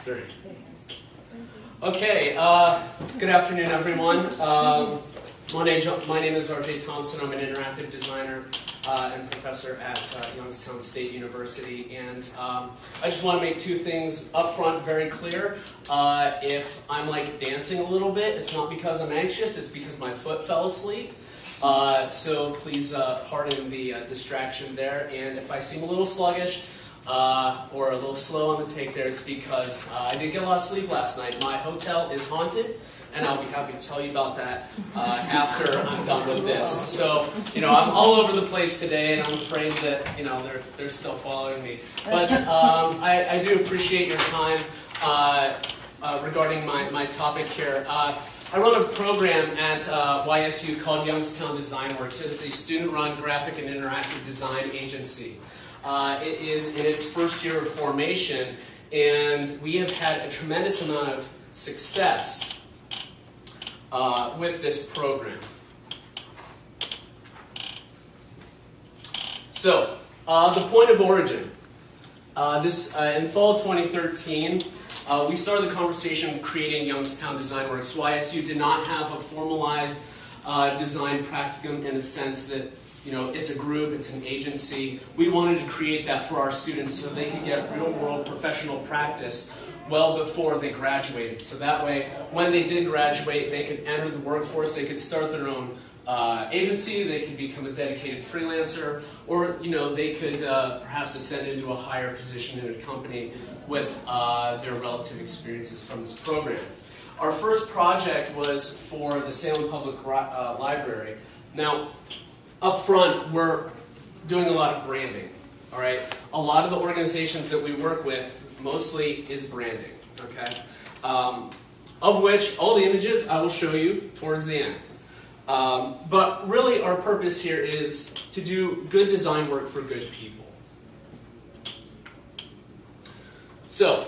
3. Okay, good afternoon, everyone. My name is R.J. Thompson. I'm an interactive designer and professor at Youngstown State University. And I just want to make two things up front very clear. If I'm like dancing a little bit, it's not because I'm anxious, it's because my foot fell asleep. So please pardon the distraction there. And if I seem a little sluggish or a little slow on the take there, it's because I did get a lot of sleep last night. My hotel is haunted, and I'll be happy to tell you about that after I'm done with this. So, I'm all over the place today, and I'm afraid that, they're still following me. But I do appreciate your time regarding my topic here. I run a program at YSU called Youngstown Design Works. It is a student-run graphic and interactive design agency. It is in its first year of formation, and we have had a tremendous amount of success with this program. So, the point of origin. In fall 2013, we started the conversation of creating Youngstown Design Works. YSU did not have a formalized design practicum in a sense that it's a group, it's an agency. We wanted to create that for our students so they could get real-world professional practice well before they graduated. So that way, when they did graduate, they could enter the workforce, they could start their own agency, they could become a dedicated freelancer, or they could perhaps ascend into a higher position in a company with their relative experiences from this program. Our first project was for the Salem Public Library. Now, up front, we're doing a lot of branding, all right? A lot of the organizations that we work with mostly is branding, okay? Of which, all the images I will show you towards the end. But really, our purpose here is to do good design work for good people. So,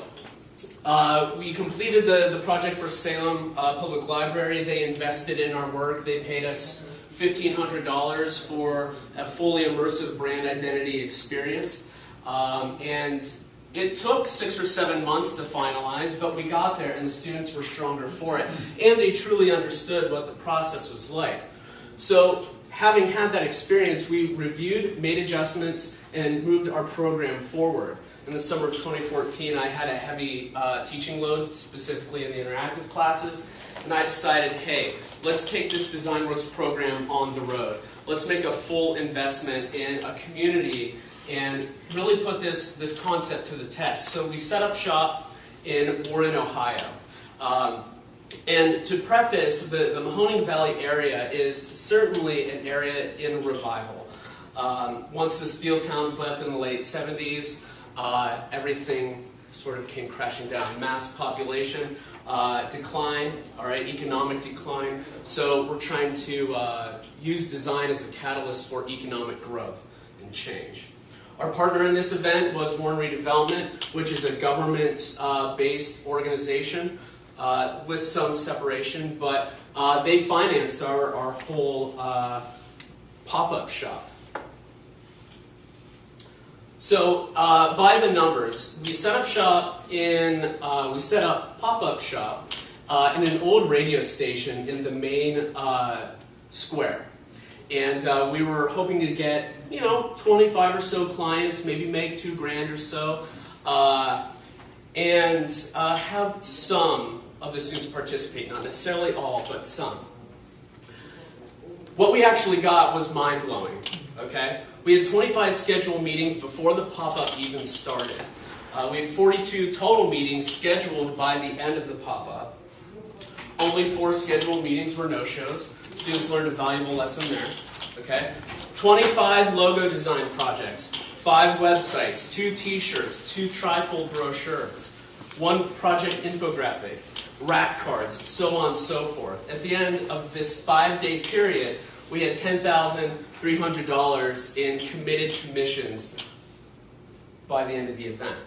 we completed the project for Salem Public Library. They invested in our work. They paid us $1,500 for a fully immersive brand identity experience. And it took 6 or 7 months to finalize, but we got there and the students were stronger for it. And they truly understood what the process was like. So, having had that experience, we reviewed, made adjustments, and moved our program forward. In the summer of 2014, I had a heavy teaching load, specifically in the interactive classes, and I decided, hey, let's take this DesignWorks program on the road. Let's make a full investment in a community and really put this concept to the test. So we set up shop in Warren, Ohio. And to preface, the Mahoning Valley area is certainly an area in revival. Once the steel towns left in the late 70s, everything sort of came crashing down. Mass population decline, all right, economic decline. So we're trying to use design as a catalyst for economic growth and change. Our partner in this event was Warren Redevelopment, which is a government-based organization with some separation, but they financed our whole pop-up shop. So, by the numbers, we set up pop-up shop in an old radio station in the main square. And we were hoping to get, 25 or so clients, maybe make $2,000 or so, and have some of the students participate, not necessarily all, but some. What we actually got was mind-blowing, okay? We had 25 scheduled meetings before the pop-up even started. We had 42 total meetings scheduled by the end of the pop-up. Only 4 scheduled meetings were no-shows. Students learned a valuable lesson there. Okay? 25 logo design projects, 5 websites, 2 t-shirts, 2 trifold brochures, 1 project infographic, rack cards, so on and so forth. At the end of this 5-day period, we had $10,300 in committed commissions by the end of the event.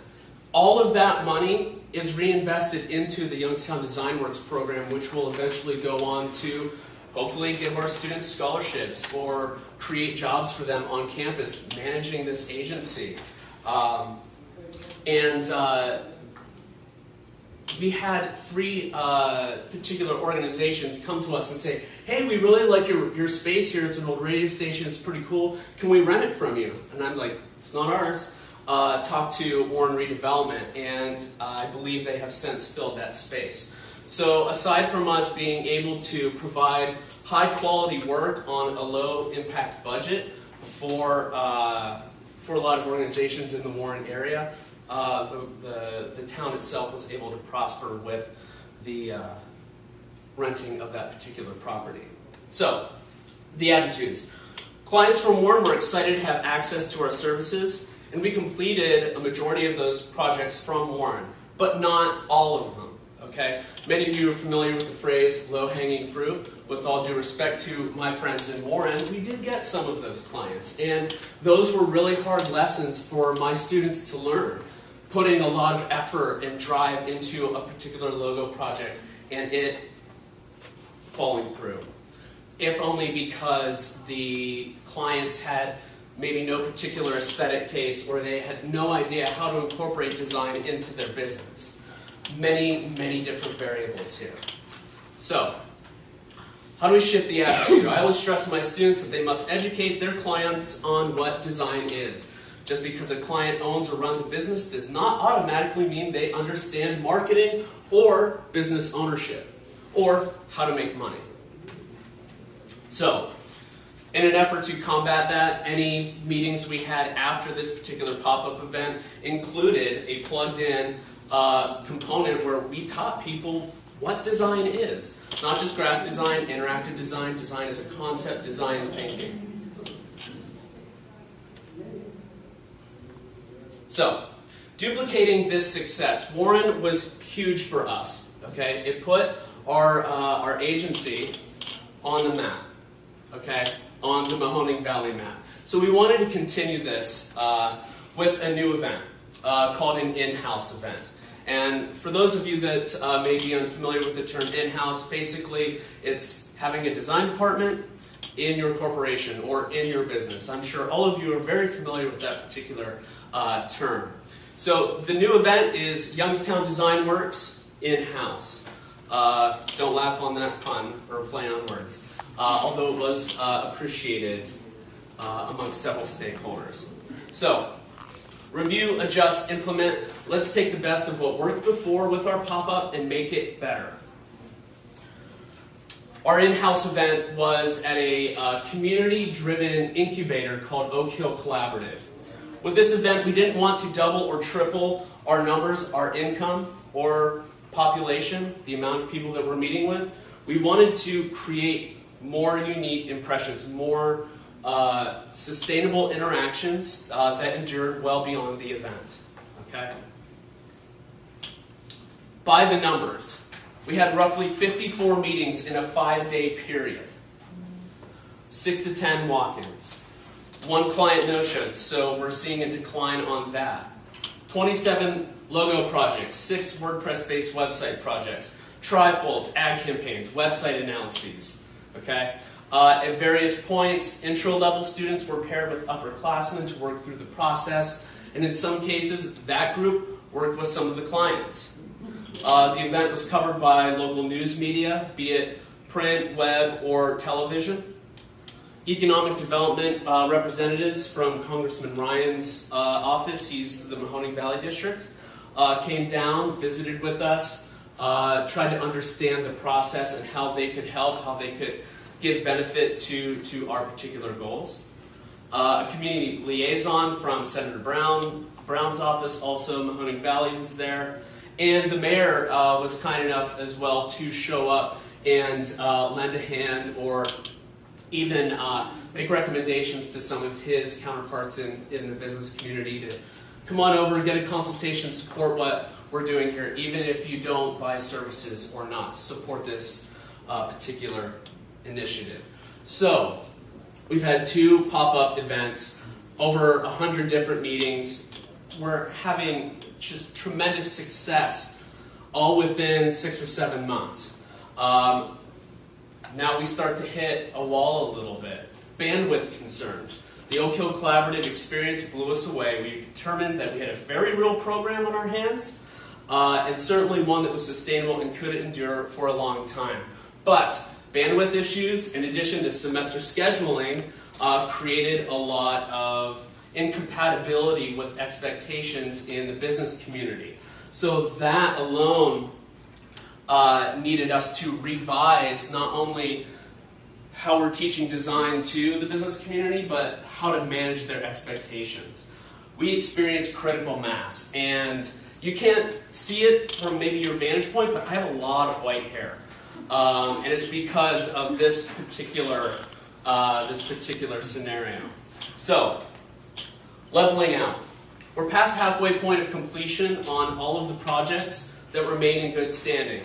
All of that money is reinvested into the Youngstown Design Works program, which will eventually go on to hopefully give our students scholarships or create jobs for them on campus managing this agency. we had 3 particular organizations come to us and say, hey, we really like your space here. It's an old radio station. It's pretty cool. Can we rent it from you? And I'm like, it's not ours. Talked to Warren Redevelopment, and I believe they have since filled that space. So aside from us being able to provide high quality work on a low impact budget for a lot of organizations in the Warren area, the town itself was able to prosper with the renting of that particular property. So, the attitudes. Clients from Warren were excited to have access to our services, and we completed a majority of those projects from Warren, but not all of them. Okay? Many of you are familiar with the phrase low-hanging fruit. With all due respect to my friends in Warren, we did get some of those clients, and those were really hard lessons for my students to learn. Putting a lot of effort and drive into a particular logo project and it falling through. If only because the clients had maybe no particular aesthetic taste, or they had no idea how to incorporate design into their business. Many, many different variables here. So, how do we shift the attitude? I always stress to my students that they must educate their clients on what design is. Just because a client owns or runs a business does not automatically mean they understand marketing or business ownership, or how to make money. So, in an effort to combat that, any meetings we had after this particular pop-up event included a plugged-in component where we taught people what design is. Not just graphic design, interactive design, design as a concept, design thinking. So, duplicating this success. Warren was huge for us. Okay, it put our agency on the map. Okay, on the Mahoning Valley map. So we wanted to continue this with a new event called an in-house event. And for those of you that may be unfamiliar with the term in-house, basically it's having a design department in your corporation or in your business. I'm sure all of you are very familiar with that particular term. So the new event is Youngstown Design Works in-house. Don't laugh on that pun or play on words, although it was appreciated amongst several stakeholders. So, review, adjust, implement. Let's take the best of what worked before with our pop-up and make it better. Our in-house event was at a community-driven incubator called Oak Hill Collaborative. With this event, we didn't want to double or triple our numbers, our income, or population, the amount of people that we're meeting with. We wanted to create more unique impressions, more sustainable interactions that endured well beyond the event. Okay? By the numbers, we had roughly 54 meetings in a 5-day period. 6 to 10 walk-ins. 1 client no-showed, so we're seeing a decline on that. 27 logo projects, 6 WordPress-based website projects, trifolds, ad campaigns, website analyses. Okay? At various points, intro-level students were paired with upperclassmen to work through the process, and in some cases, that group worked with some of the clients. The event was covered by local news media, be it print, web, or television. Economic development representatives from Congressman Ryan's office, he's the Mahoning Valley District, came down, visited with us, tried to understand the process and how they could help, how they could give benefit to our particular goals. A community liaison from Senator Brown's office, also Mahoning Valley was there. And the mayor was kind enough as well to show up and lend a hand or even make recommendations to some of his counterparts in the business community to come on over, get a consultation, support what we're doing here, even if you don't buy services or not. Support this particular initiative. So, we've had 2 pop-up events, over 100 different meetings. We're having just tremendous success, all within 6 or 7 months. Now we start to hit a wall a little bit. Bandwidth concerns. The Oak Hill Collaborative experience blew us away. We determined that we had a very real program on our hands, and certainly one that was sustainable and could endure for a long time. But bandwidth issues, in addition to semester scheduling, created a lot of incompatibility with expectations in the business community. So that alone needed us to revise not only how we're teaching design to the business community, but how to manage their expectations. We experienced critical mass, and you can't see it from maybe your vantage point, but I have a lot of white hair. And it's because of this particular scenario. So, leveling out. We're past halfway point of completion on all of the projects that remain in good standing.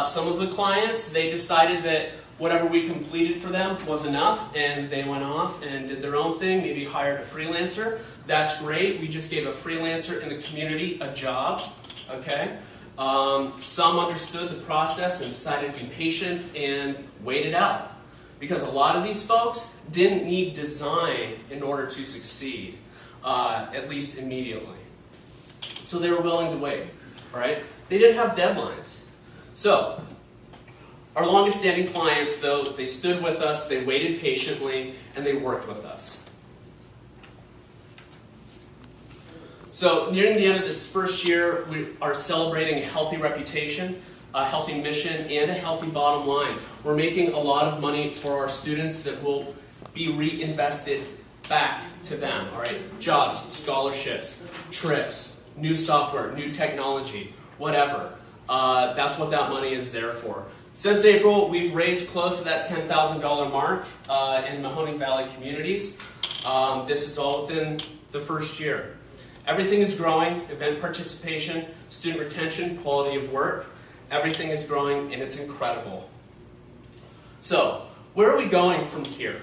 Some of the clients, they decided that whatever we completed for them was enough, and they went off and did their own thing, maybe hired a freelancer. That's great. We just gave a freelancer in the community a job. Okay? Some understood the process and decided to be patient and wait it out. Because a lot of these folks didn't need design in order to succeed, at least immediately. So they were willing to wait, right? They didn't have deadlines. So, our longest standing clients, though, they stood with us, they waited patiently, and they worked with us. So, nearing the end of this first year, we are celebrating a healthy reputation, a healthy mission, and a healthy bottom line. We're making a lot of money for our students that will be reinvested back to them, all right? Jobs, scholarships, trips, new software, new technology, whatever. That's what that money is there for. Since April, we've raised close to that $10,000 mark in Mahoning Valley communities. This is all within the first year. Everything is growing: event participation, student retention, quality of work. Everything is growing, and it's incredible. So, where are we going from here?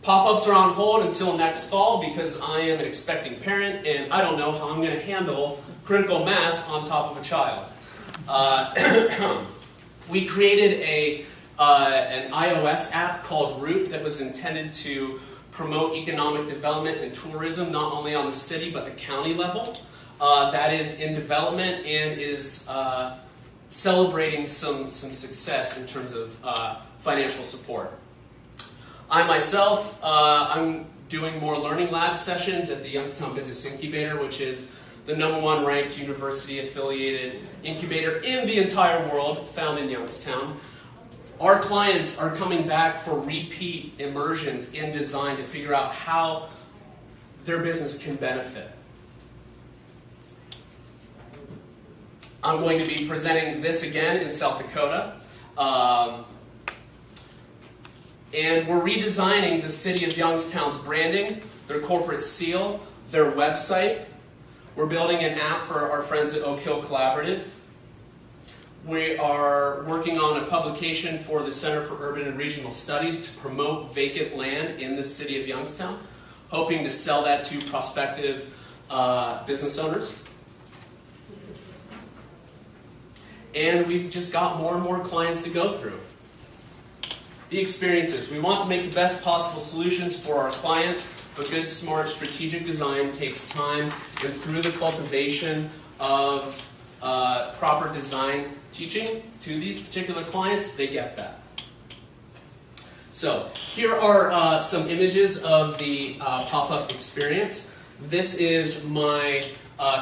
Pop-ups are on hold until next fall because I am an expecting parent and I don't know how I'm going to handle critical mass on top of a child. We created an iOS app called Root that was intended to promote economic development and tourism, not only on the city but the county level. That is in development and is celebrating some success in terms of financial support. I myself, I'm doing more learning lab sessions at the Youngstown Business Incubator, which is the #1 ranked university-affiliated incubator in the entire world, found in Youngstown. Our clients are coming back for repeat immersions in design to figure out how their business can benefit. I'm going to be presenting this again in South Dakota. And we're redesigning the city of Youngstown's branding, their corporate seal, their website. We're building an app for our friends at Oak Hill Collaborative. We are working on a publication for the Center for Urban and Regional Studies to promote vacant land in the city of Youngstown, hoping to sell that to prospective business owners. And we've just got more and more clients to go through. The experiences. We want to make the best possible solutions for our clients, but good, smart, strategic design takes time, and through the cultivation of proper design teaching to these particular clients, they get that. So, here are some images of the pop-up experience. This is my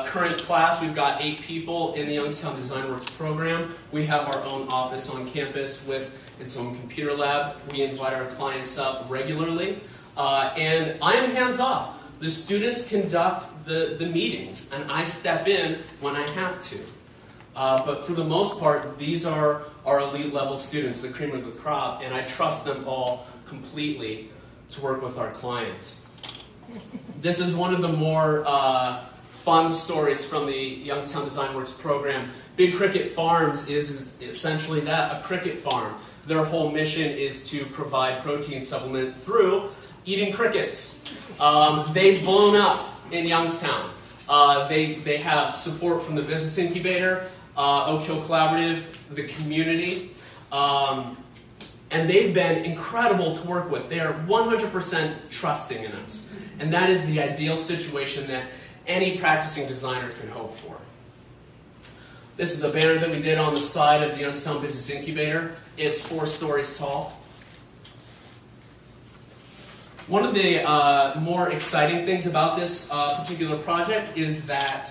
current class. We've got 8 people in the Youngstown Design Works program. We have our own office on campus with its own computer lab. We invite our clients up regularly. And I am hands-off. The students conduct the meetings, and I step in when I have to. But for the most part, these are our elite level students, the cream of the crop, and I trust them all completely to work with our clients. This is one of the more fun stories from the Youngstown Design Works program. Big Cricket Farms is essentially that, a cricket farm. Their whole mission is to provide protein supplement through eating crickets. They've blown up in Youngstown. They have support from the Business Incubator, Oak Hill Collaborative, the community, and they've been incredible to work with. They are 100% trusting in us. And that is the ideal situation that any practicing designer can hope for. This is a banner that we did on the side of the Youngstown Business Incubator. It's 4 stories tall. One of the more exciting things about this particular project is that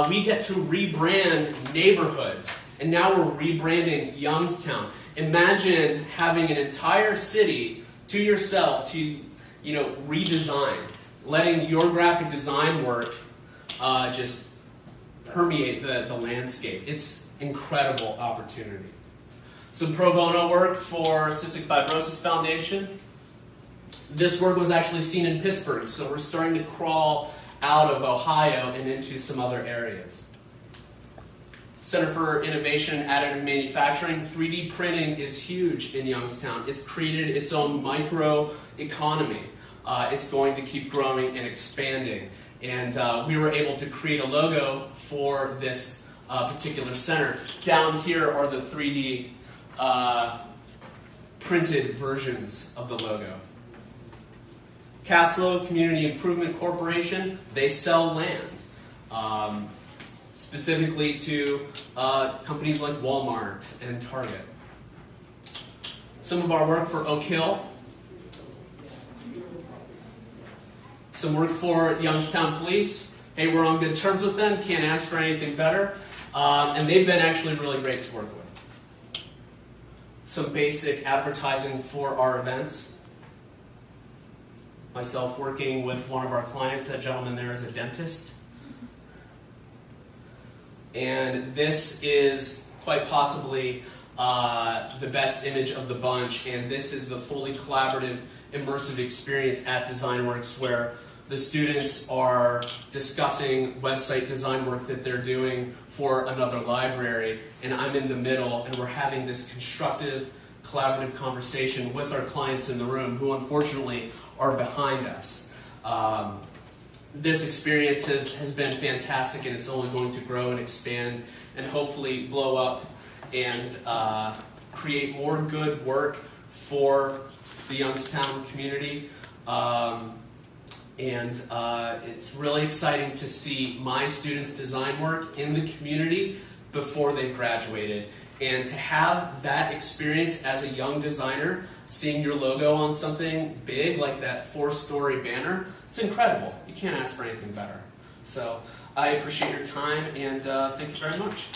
we get to rebrand neighborhoods. And now we're rebranding Youngstown. Imagine having an entire city to yourself to, redesign, letting your graphic design work just permeate the landscape. It's incredible opportunity. Some pro bono work for Cystic Fibrosis Foundation. This work was actually seen in Pittsburgh, so we're starting to crawl out of Ohio and into some other areas. Center for Innovation Additive Manufacturing. 3D printing is huge in Youngstown. It's created its own micro-economy. It's going to keep growing and expanding. And we were able to create a logo for this particular center. Down here are the 3D printed versions of the logo. Caslow Community Improvement Corporation, they sell land. Specifically to companies like Walmart and Target. Some of our work for Oak Hill. Some work for Youngstown Police. Hey, we're on good terms with them, can't ask for anything better. And they've been actually really great to work with. Some basic advertising for our events. Myself working with one of our clients, that gentleman there is a dentist. And this is quite possibly the best image of the bunch, and this is the fully collaborative, immersive experience at DesignWorks where the students are discussing website design work that they're doing for another library, and I'm in the middle, and we're having this constructive, collaborative conversation with our clients in the room who unfortunately are behind us. This experience has been fantastic, and it's only going to grow and expand and hopefully blow up and create more good work for the Youngstown community. It's really exciting to see my students' design work in the community before they've graduated. And to have that experience as a young designer, seeing your logo on something big like that 4-story banner, it's incredible. You can't ask for anything better. So I appreciate your time, and thank you very much.